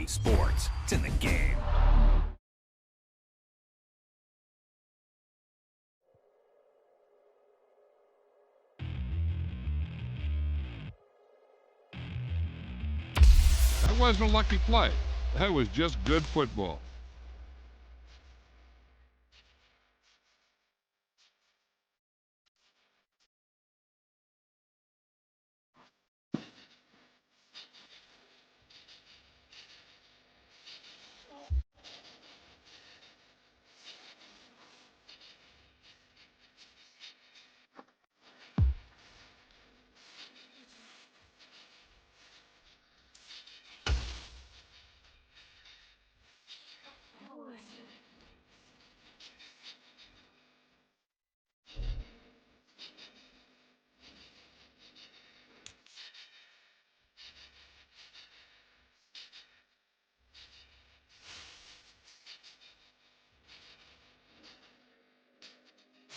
sports. It's in the game. That wasn't a lucky play. That was just good football.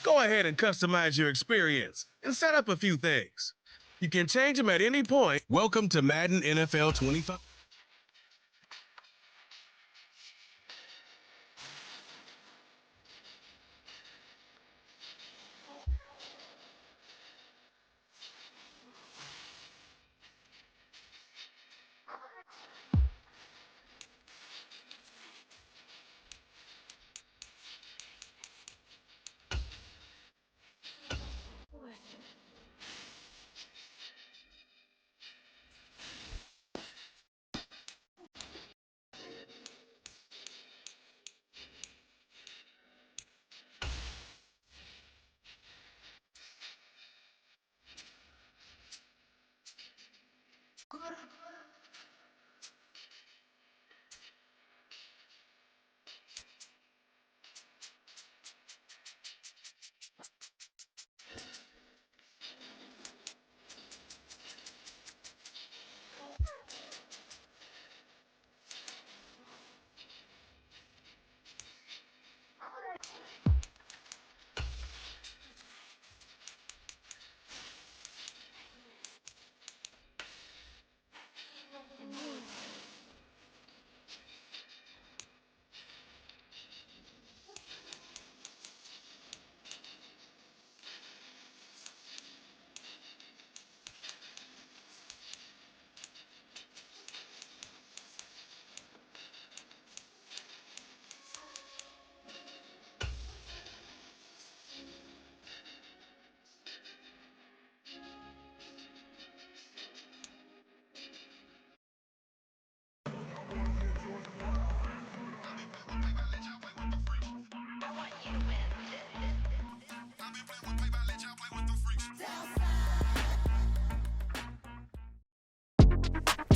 Go ahead and customize your experience and set up a few things. You can change them at any point. Welcome to Madden NFL 25.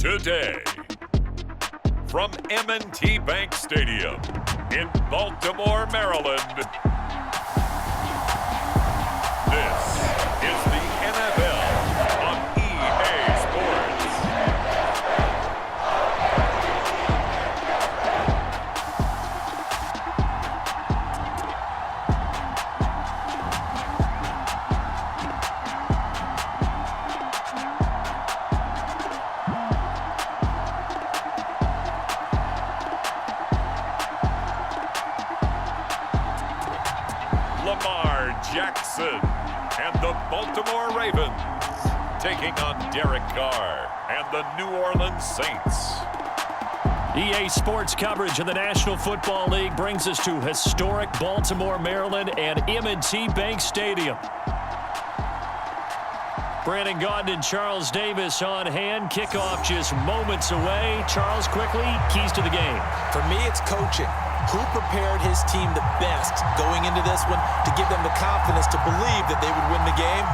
Today, from M&T Bank Stadium in Baltimore, Maryland, this is the NFL on EA Sports. Jackson and the Baltimore Ravens taking on Derek Carr and the New Orleans Saints. EA Sports coverage of the National Football League brings us to historic Baltimore, Maryland and M&T Bank Stadium. Brandon Gaudin and Charles Davis on hand. Kickoff just moments away. Charles, quickly, keys to the game. For me, it's coaching. Who prepared his team the best going into this one to give them the confidence to believe that they would win the game?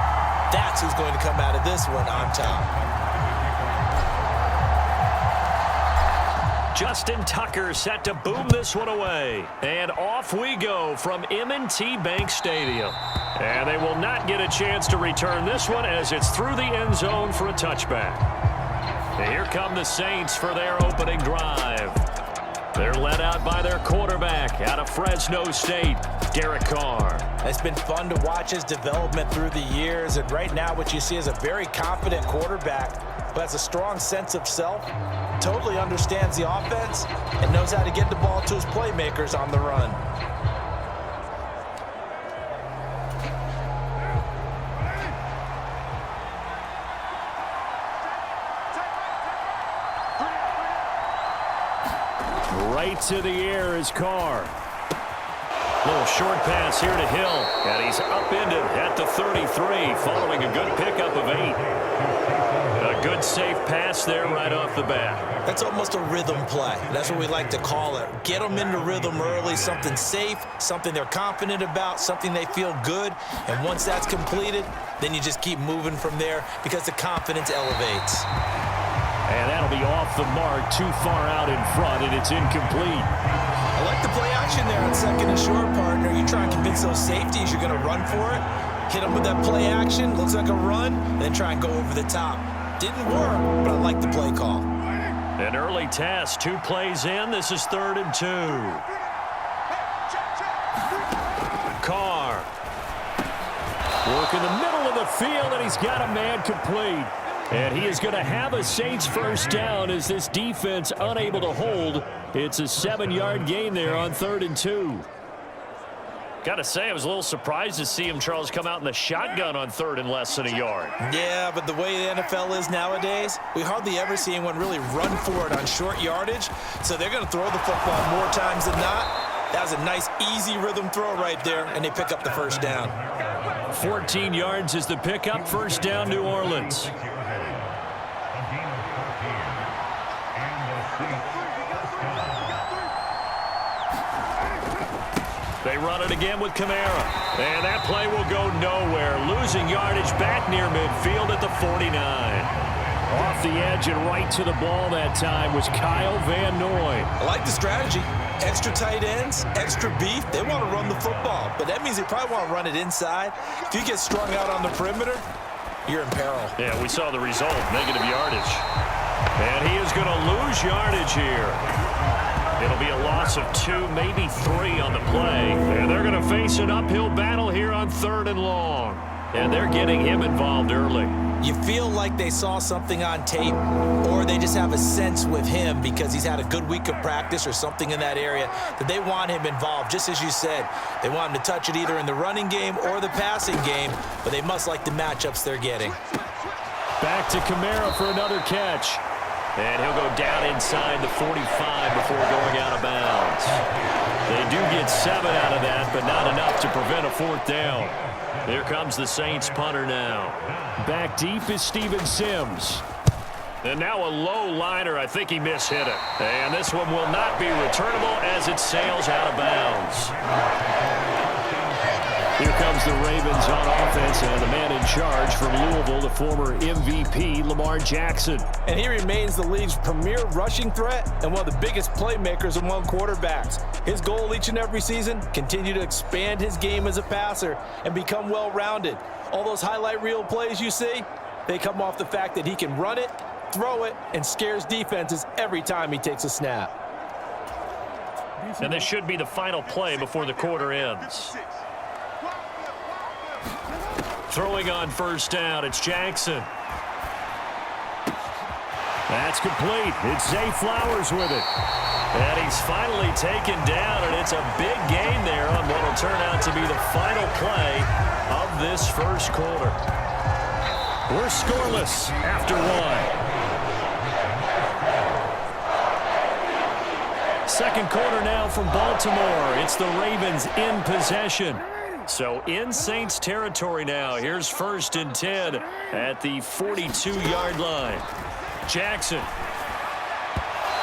That's who's going to come out of this one on top. Justin Tucker set to boom this one away. And off we go from M&T Bank Stadium. And they will not get a chance to return this one as it's through the end zone for a touchback. And here come the Saints for their opening drive. They're led out by their quarterback out of Fresno State, Derek Carr. It's been fun to watch his development through the years, and right now what you see is a very confident quarterback who has a strong sense of self, totally understands the offense, and knows how to get the ball to his playmakers on the run. Right to the air is Carr. Little short pass here to Hill, and he's upended at the 33, following a good pickup of 8. A good safe pass there right off the bat. That's almost a rhythm play. That's what we like to call it. Get them into rhythm early, something safe, something they're confident about, something they feel good, and once that's completed, then you just keep moving from there because the confidence elevates. And that'll be off the mark, too far out in front, and it's incomplete. I like the play action there on second and short, partner. You try and convince those safeties you're going to run for it. Hit them with that play action, looks like a run, and then try and go over the top. Didn't work, but I like the play call. An early test, 2 plays in. This is 3rd and 2. Carr. Work in the middle of the field, and he's got a man complete. And he is going to have a Saints first down as this defense unable to hold. It's a 7-yard gain there on 3rd and 2. Got to say, I was a little surprised to see him, Charles, come out in the shotgun on 3rd and less than a yard. Yeah, but the way the NFL is nowadays, we hardly ever see anyone really run for it on short yardage. So they're going to throw the football more times than not. That was a nice, easy rhythm throw right there, and they pick up the first down. 14 yards is the pickup. First down, New Orleans. They run it again with Kamara. And that play will go nowhere. Losing yardage back near midfield at the 49. Off the edge and right to the ball that time was Kyle Van Noy. I like the strategy. Extra tight ends, extra beef. They want to run the football, but that means they probably want to run it inside. If you get strung out on the perimeter, you're in peril. Yeah, we saw the result, negative yardage. And he is going to lose yardage here. It'll be a loss of 2, maybe 3 on the play. And they're going to face an uphill battle here on 3rd and long. And they're getting him involved early. You feel like they saw something on tape, or they just have a sense with him because he's had a good week of practice or something in that area that they want him involved. Just as you said, they want him to touch it either in the running game or the passing game, but they must like the matchups they're getting. Back to Kamara for another catch. And he'll go down inside the 45 before going out of bounds. They do get 7 out of that, but not enough to prevent a 4th down. Here comes the Saints punter now. Back deep is Steven Sims. And now a low liner. I think he mishit it. And this one will not be returnable as it sails out of bounds. Here comes the Ravens on offense, and the man in charge from Louisville, the former MVP, Lamar Jackson. And he remains the league's premier rushing threat and one of the biggest playmakers among quarterbacks. His goal each and every season, continue to expand his game as a passer and become well-rounded. All those highlight reel plays you see, they come off the fact that he can run it, throw it, and scares defenses every time he takes a snap. And this should be the final play before the quarter ends. Throwing on first down, it's Jackson. That's complete. It's Zay Flowers with it. And he's finally taken down, and it's a big gain there on what will turn out to be the final play of this first quarter. We're scoreless after 1. Second quarter now from Baltimore. It's the Ravens in possession. So in Saints territory now. Here's 1st and 10 at the 42-yard line. Jackson.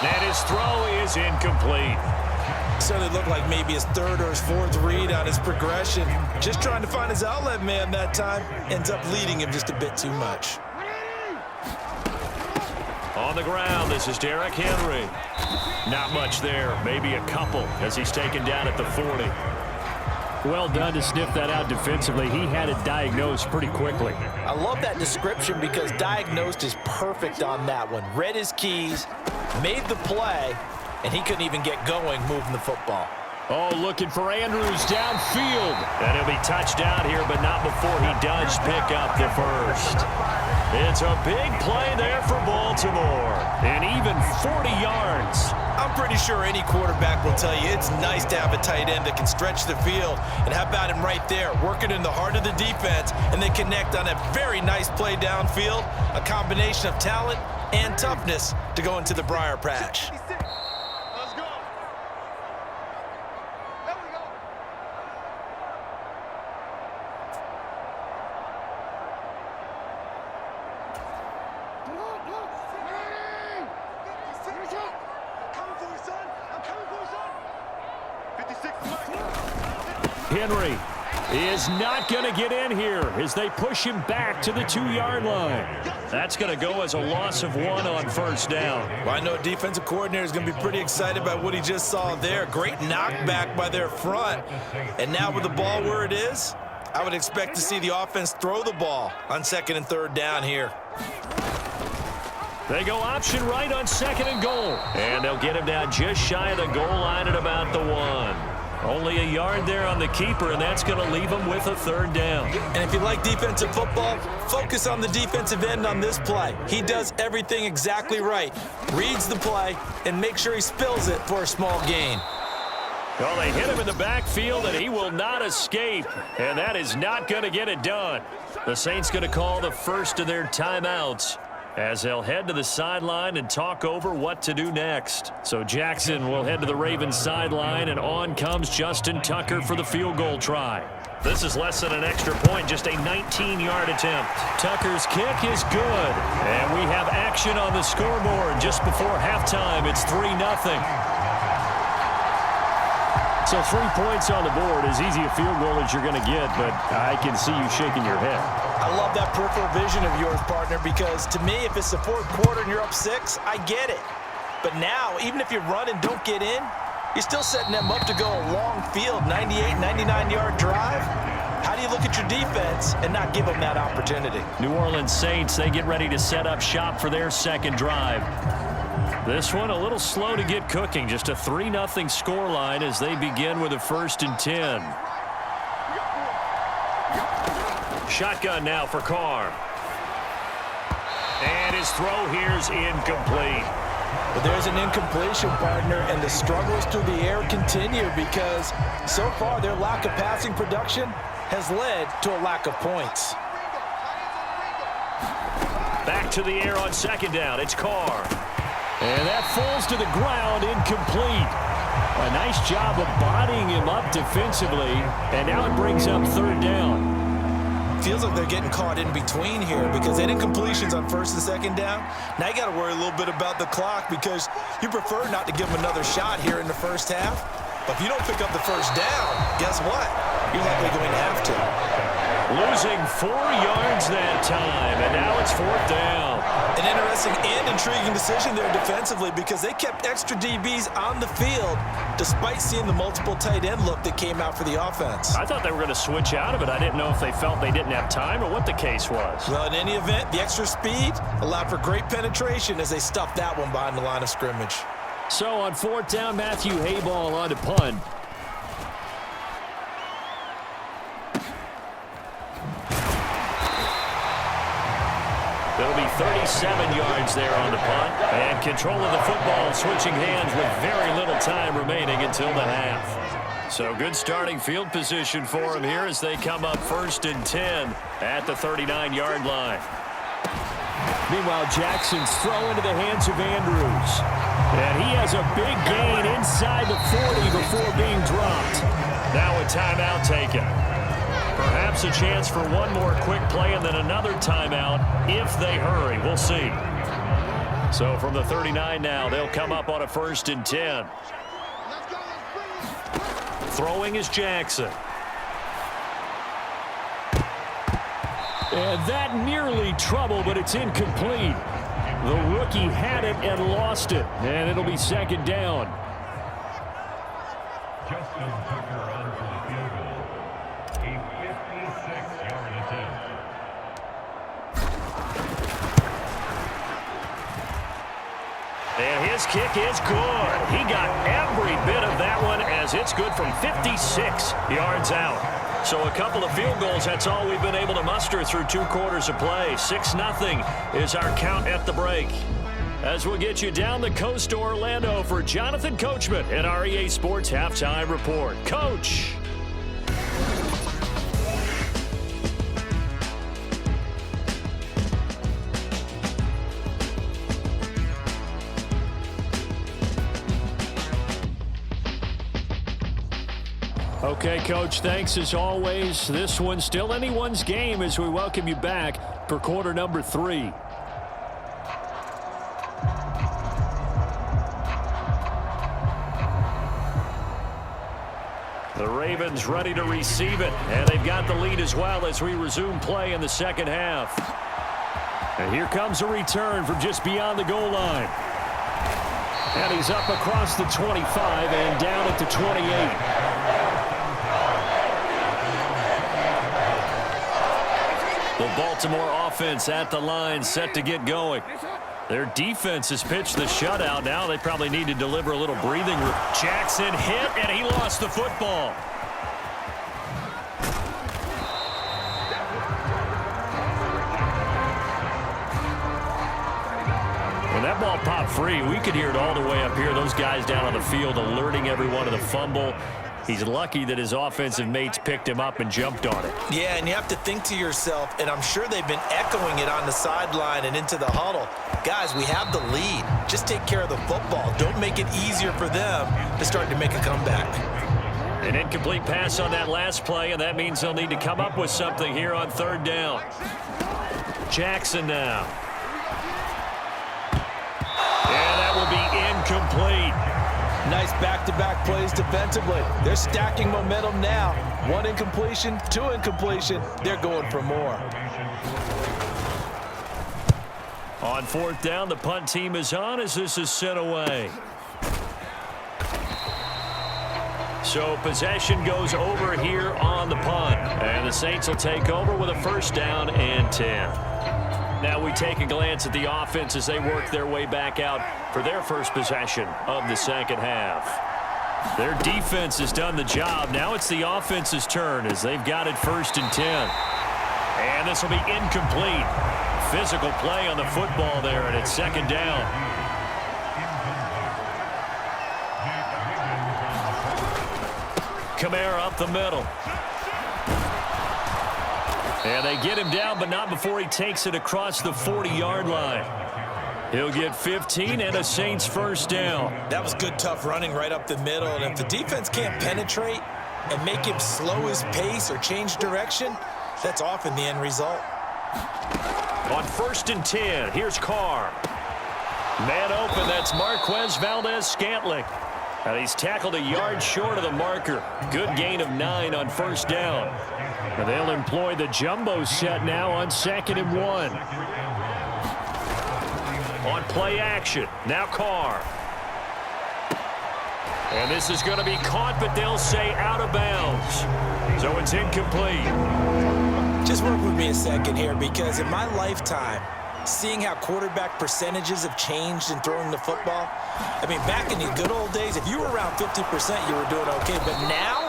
And his throw is incomplete. Certainly looked like maybe his 3rd or his 4th read on his progression. Just trying to find his outlet man that time. Ends up leading him just a bit too much. On the ground, this is Derrick Henry. Not much there. Maybe a couple as he's taken down at the 40. Well done to sniff that out defensively. He had it diagnosed pretty quickly. I love that description because diagnosed is perfect on that one. Read his keys, made the play, and he couldn't even get going moving the football. Oh, looking for Andrews downfield. And he'll be touched down here, but not before he does pick up the first. It's a big play there for Baltimore. And even 40 yards. I'm pretty sure any quarterback will tell you it's nice to have a tight end that can stretch the field. And how about him right there, working in the heart of the defense, and then connect on a very nice play downfield. A combination of talent and toughness to go into the briar patch. Let's go. There we go. Henry is not going to get in here as they push him back to the 2-yard line. That's going to go as a loss of 1 on first down. Well, I know a defensive coordinator is going to be pretty excited by what he just saw there. Great knockback by their front. And now with the ball where it is, I would expect to see the offense throw the ball on 2nd and 3rd down here. They go option right on 2nd and goal. And they'll get him down just shy of the goal line at about the 1. Only a yard there on the keeper, and that's going to leave him with a 3rd down. And if you like defensive football, focus on the defensive end on this play. He does everything exactly right. Reads the play and make sure he spills it for a small gain. Well, they hit him in the backfield, and he will not escape. And that is not going to get it done. The Saints going to call the first of their timeouts as they'll head to the sideline and talk over what to do next. So Jackson will head to the Ravens sideline, and on comes Justin Tucker for the field goal try. This is less than an extra point, just a 19-yard attempt. Tucker's kick is good, and we have action on the scoreboard just before halftime. It's 3-0. So 3 points on the board, as easy a field goal as you're going to get, but I can see you shaking your head. I love that peripheral vision of yours, partner, because to me, if it's the 4th quarter and you're up 6, I get it. But now, even if you run and don't get in, you're still setting them up to go a long field, 98, 99-yard drive. How do you look at your defense and not give them that opportunity? New Orleans Saints, they get ready to set up shop for their 2nd drive. This one a little slow to get cooking. Just a 3-0 scoreline as they begin with a 1st and 10. Shotgun now for Carr. And his throw here's incomplete. But there's an incompletion, partner, and the struggles through the air continue because so far their lack of passing production has led to a lack of points. Back to the air on 2nd down. It's Carr. And that falls to the ground, incomplete. A nice job of bodying him up defensively, and now it brings up 3rd down. Feels like they're getting caught in between here because they had incompletions on 1st and 2nd down. Now you got to worry a little bit about the clock because you prefer not to give them another shot here in the 1st half. But if you don't pick up the 1st down, guess what? You're likely going to have to. Losing 4 yards that time, and now it's 4th down. An interesting and intriguing decision there defensively because they kept extra DBs on the field despite seeing the multiple tight end look that came out for the offense. I thought they were going to switch out of it. I didn't know if they felt they didn't have time or what the case was. Well, in any event, the extra speed allowed for great penetration as they stuffed that one behind the line of scrimmage. So on 4th down, Matthew Hayball on to punt. There'll be 37 yards there on the punt. And control of the football, switching hands with very little time remaining until the half. So good starting field position for them here as they come up 1st and 10 at the 39-yard line. Meanwhile, Jackson's throw into the hands of Andrews. And he has a big gain inside the 40 before being dropped. Now a timeout taken. Perhaps a chance for one more quick play and then another timeout if they hurry. We'll see. So from the 39 now, they'll come up on a 1st and 10. Throwing is Jackson. And that nearly trouble, but it's incomplete. The rookie had it and lost it, and it'll be 2nd down. Justin Tucker on for the field goal. A 56-yard attempt. And this kick is good. He got every bit of that one as it's good from 56 yards out. So a couple of field goals, that's all we've been able to muster through 2 quarters of play. 6-0 is our count at the break. As we'll get you down the coast to Orlando for Jonathan Coachman at our EA Sports Halftime Report. Coach. Okay, Coach, thanks as always. This one's still anyone's game as we welcome you back for quarter number 3. The Ravens ready to receive it, and they've got the lead as well as we resume play in the second half. And here comes a return from just beyond the goal line. And he's up across the 25 and down at the 28. The Baltimore offense at the line, set to get going. Their defense has pitched the shutout. Now they probably need to deliver a little breathing room. Jackson hit, and he lost the football. When that ball popped free, we could hear it all the way up here. Those guys down on the field alerting everyone of the fumble. He's lucky that his offensive mates picked him up and jumped on it. Yeah, and you have to think to yourself, and I'm sure they've been echoing it on the sideline and into the huddle. Guys, we have the lead. Just take care of the football. Don't make it easier for them to start to make a comeback. An incomplete pass on that last play, and that means they'll need to come up with something here on 3rd down. Jackson now. And that will be incomplete. Nice back-to-back plays defensively. They're stacking momentum now. 1 incompletion, 2 incompletion. They're going for more. On 4th down, the punt team is on as this is sent away. So possession goes over here on the punt. And the Saints will take over with a 1st down and 10. Now we take a glance at the offense as they work their way back out for their first possession of the second half. Their defense has done the job. Now it's the offense's turn as they've got it 1st and 10. And this will be incomplete. Physical play on the football there, and it's 2nd down. Kamara up the middle. And they get him down, but not before he takes it across the 40-yard line. He'll get 15 and a Saints 1st down. That was good, tough running right up the middle. And if the defense can't penetrate and make him slow his pace or change direction, that's often the end result. On 1st and 10, here's Carr. Man open, that's Marquez Valdez-Scantling. And he's tackled a yard short of the marker. Good gain of 9 on 1st down. And they'll employ the jumbo set now on 2nd and 1. On play action, now Carr. And this is going to be caught, but they'll say out of bounds. So it's incomplete. Just work with me a second here, because in my lifetime, seeing how quarterback percentages have changed in throwing the football, I mean, back in the good old days, if you were around 50%, you were doing okay. But now,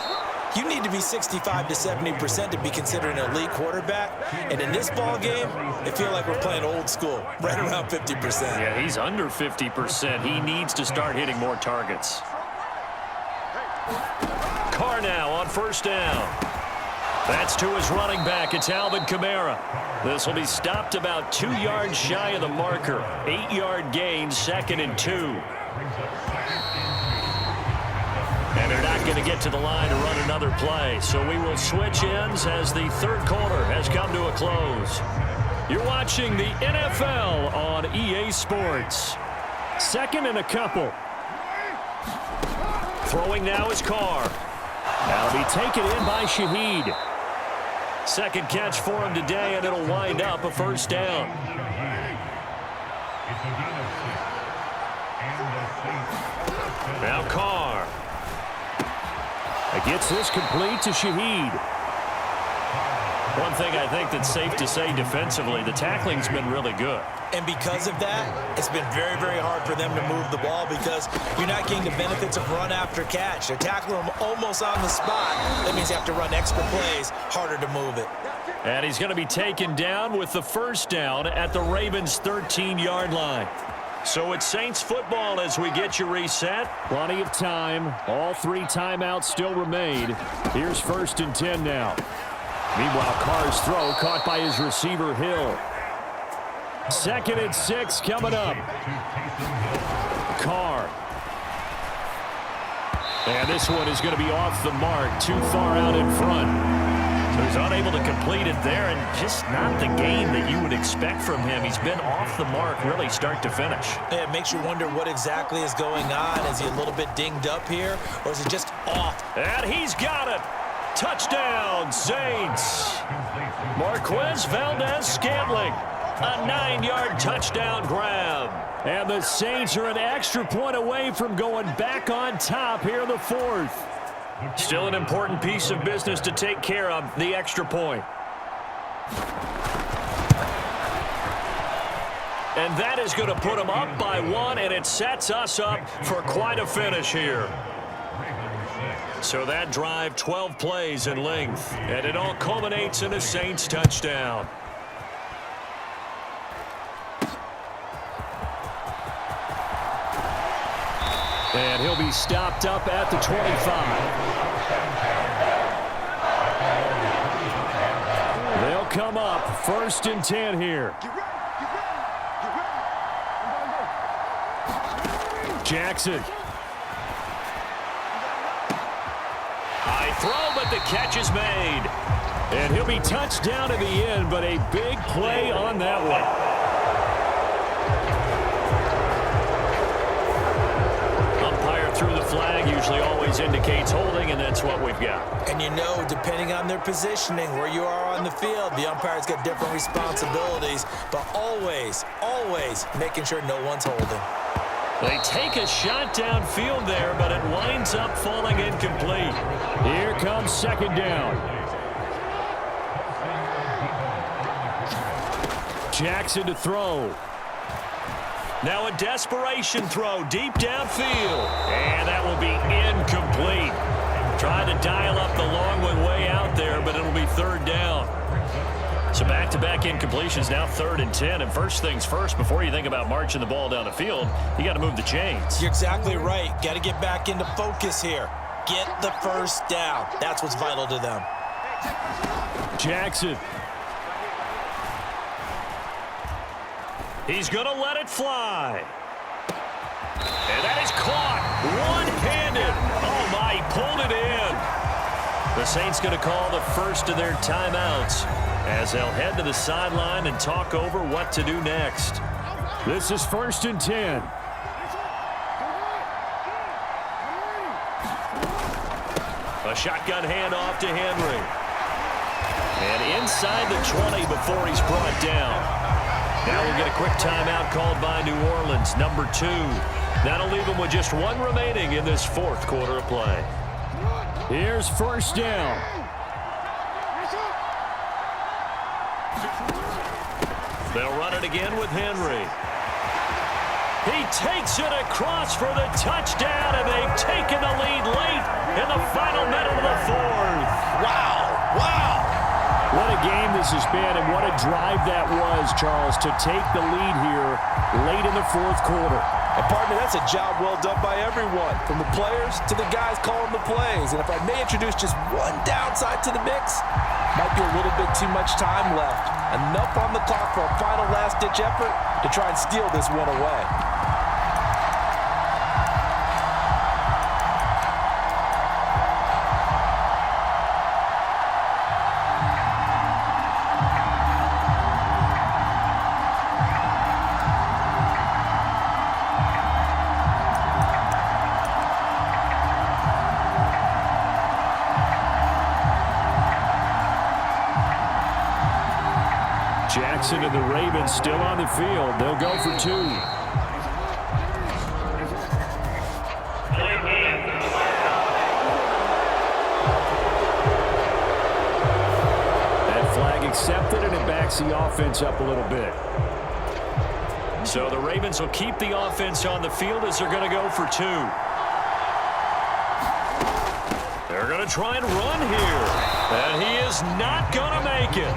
you need to be 65 to 70% to be considered an elite quarterback. And in this ball game, I feel like we're playing old school, right around 50%. Yeah, he's under 50%. He needs to start hitting more targets. Carr now on 1st down. That's to his running back. It's Alvin Kamara. This will be stopped about 2 yards shy of the marker. 8-yard gain, 2nd and 2. And they're not going to get to the line to run another play. So we will switch ends as the 3rd quarter has come to a close. You're watching the NFL on EA Sports. 2nd and a couple. Throwing now is Carr. That'll be taken in by Shaheed. 2nd catch for him today, and it'll wind up a 1st down. Now Carr. Gets this complete to Shaheed. One thing I think that's safe to say defensively, the tackling's been really good. And because of that, it's been very, very hard for them to move the ball because you're not getting the benefits of run after catch. They're tackling them almost on the spot. That means you have to run extra plays, harder to move it. And he's going to be taken down with the first down at the Ravens' 13-yard line. So it's Saints football as we get you reset. Plenty of time. All 3 timeouts still remain. Here's 1st and 10 now. Meanwhile, Carr's throw caught by his receiver, Hill. 2nd and 6 coming up. Carr. And this one is going to be off the mark, too far out in front. So he's unable to complete it there, and just not the game that you would expect from him. He's been off the mark really start to finish. Yeah, it makes you wonder what exactly is going on. Is he a little bit dinged up here, or is it just off? And he's got it. Touchdown, Saints. Marquez Valdez-Scantling. A 9-yard touchdown grab. And the Saints are an extra point away from going back on top here in the 4th. Still an important piece of business to take care of, the extra point. And that is going to put them up by 1, and it sets us up for quite a finish here. So that drive, 12 plays in length, and it all culminates in a Saints touchdown. And he'll be stopped up at the 25. They'll come up 1st and 10 here. Jackson. High throw, but the catch is made. And he'll be touched down in the end, but a big play on that one. Through the flag usually always indicates holding, and that's what we've got. And you know, depending on their positioning, where you are on the field, the umpire's got different responsibilities, but always, always making sure no one's holding. They take a shot downfield there, but it winds up falling incomplete. Here comes 2nd down. Jackson to throw. Now a desperation throw deep downfield. And that will be incomplete. Trying to dial up the long one way out there, but it'll be 3rd down. So back-to-back incompletions, now 3rd and 10. And first things first, before you think about marching the ball down the field, you got to move the chains. You're exactly right. Got to get back into focus here. Get the first down. That's what's vital to them. Jackson. He's going to let it fly. And that is caught one-handed. Oh, my, he pulled it in. The Saints going to call the first of their timeouts as they'll head to the sideline and talk over what to do next. This is 1st and 10. A shotgun handoff to Henry. And inside the 20 before he's brought down. Now we'll get a quick timeout called by New Orleans, number 2. That'll leave them with just 1 remaining in this 4th quarter of play. Here's 1st down. They'll run it again with Henry. He takes it across for the touchdown, and they've taken the lead late in the final minute of the 4th. Wow, wow. What a game this has been, and what a drive that was, Charles, to take the lead here late in the 4th quarter. And partner, that's a job well done by everyone, from the players to the guys calling the plays. And if I may introduce just one downside to the mix, might be a little bit too much time left. Enough on the clock for a final last-ditch effort to try and steal this one away. Jackson and the Ravens still on the field. They'll go for 2. That flag mix the offense up a little bit. So the Ravens will keep the offense on the field as they're going to go for 2. They're going to try and run here. And he is not going to make it.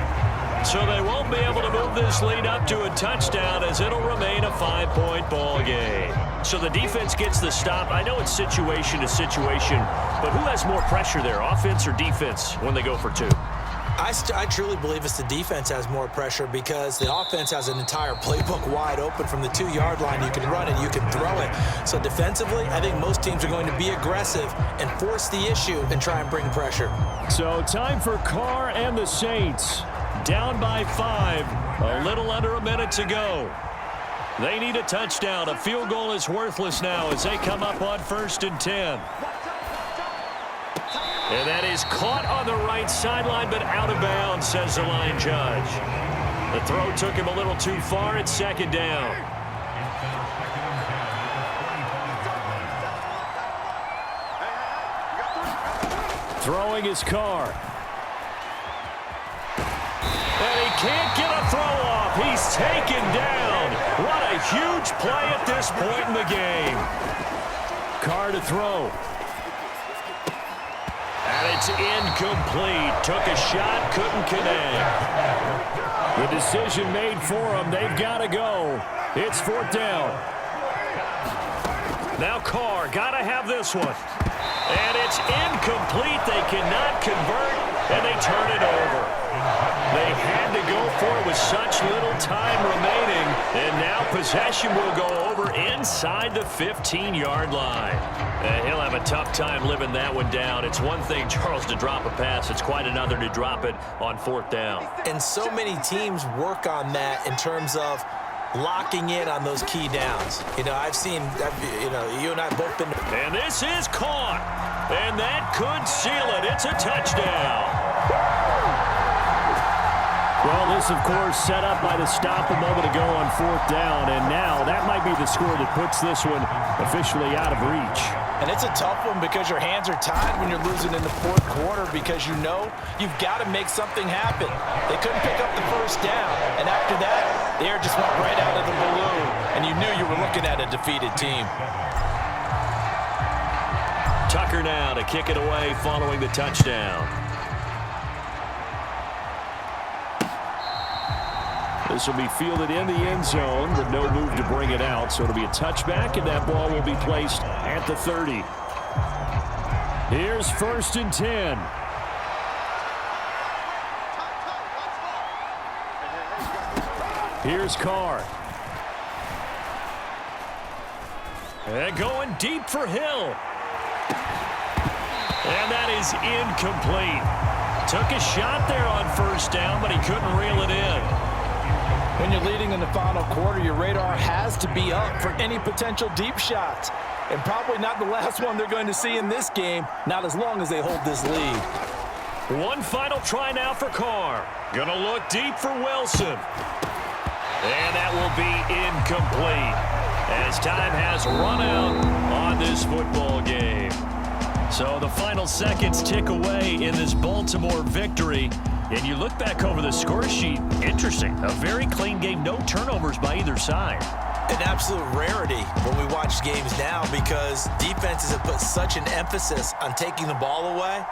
So they won't be able to move this lead up to a touchdown as it'll remain a 5-point ball game. So the defense gets the stop. I know it's situation to situation, but who has more pressure there, offense or defense, when they go for 2? I truly believe it's the defense has more pressure because the offense has an entire playbook wide open from the 2-yard line. You can run it, you can throw it. So defensively, I think most teams are going to be aggressive and force the issue and try and bring pressure. So time for Carr and the Saints. Down by 5, a little under a minute to go. They need a touchdown. A field goal is worthless now as they come up on 1st and 10. And that is caught on the right sideline, but out of bounds, says the line judge. The throw took him a little too far. It's 2nd down. Throwing his Carr. And he can't get a throw off. He's taken down. What a huge play at this point in the game. Carr to throw. And it's incomplete. Took a shot, couldn't connect. The decision made for them. They've got to go. It's 4th down. Now Carr, got to have this one. And it's incomplete. They cannot convert, and they turn it over. They had to go for it with such little time remaining, and now possession will go over inside the 15-yard line. He'll have a tough time living that one down. It's one thing, Charles, to drop a pass. It's quite another to drop it on 4th down. And so many teams work on that in terms of locking in on those key downs. You know, you and I both been. And this is caught. And that could seal it. It's a touchdown. Well, this, of course, set up by the stop a moment ago on 4th down. And now that might be the score that puts this one officially out of reach. And it's a tough one because your hands are tied when you're losing in the 4th quarter because you know you've got to make something happen. They couldn't pick up the 1st down. And after that, the air just went right out of the balloon. And you knew you were looking at a defeated team. Tucker now to kick it away following the touchdown. This will be fielded in the end zone, but no move to bring it out. So it'll be a touchback, and that ball will be placed at the 30. Here's 1st and 10. Here's Carr. And going deep for Hill. And that is incomplete. Took a shot there on 1st down, but he couldn't reel it in. When you're leading in the final quarter, your radar has to be up for any potential deep shots. And probably not the last one they're going to see in this game, not as long as they hold this lead. One final try now for Carr. Gonna look deep for Wilson. And that will be incomplete as time has run out on this football game. So the final seconds tick away in this Baltimore victory. And you look back over the score sheet, interesting. A very clean game, no turnovers by either side. An absolute rarity when we watch games now because defenses have put such an emphasis on taking the ball away.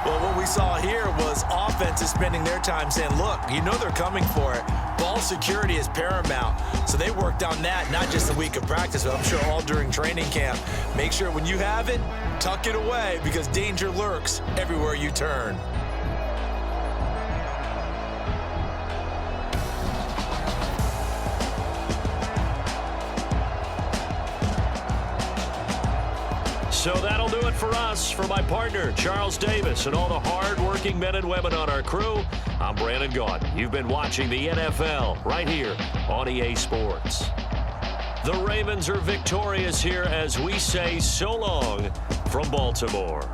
Well, what we saw here was offenses spending their time saying, look, you know they're coming for it. Ball security is paramount. So they worked on that, not just a week of practice, but I'm sure all during training camp. Make sure when you have it, tuck it away because danger lurks everywhere you turn. So that'll do it for us. For my partner, Charles Davis, and all the hard-working men and women on our crew, I'm Brandon Gaudin. You've been watching the NFL right here on EA Sports. The Ravens are victorious here as we say so long from Baltimore.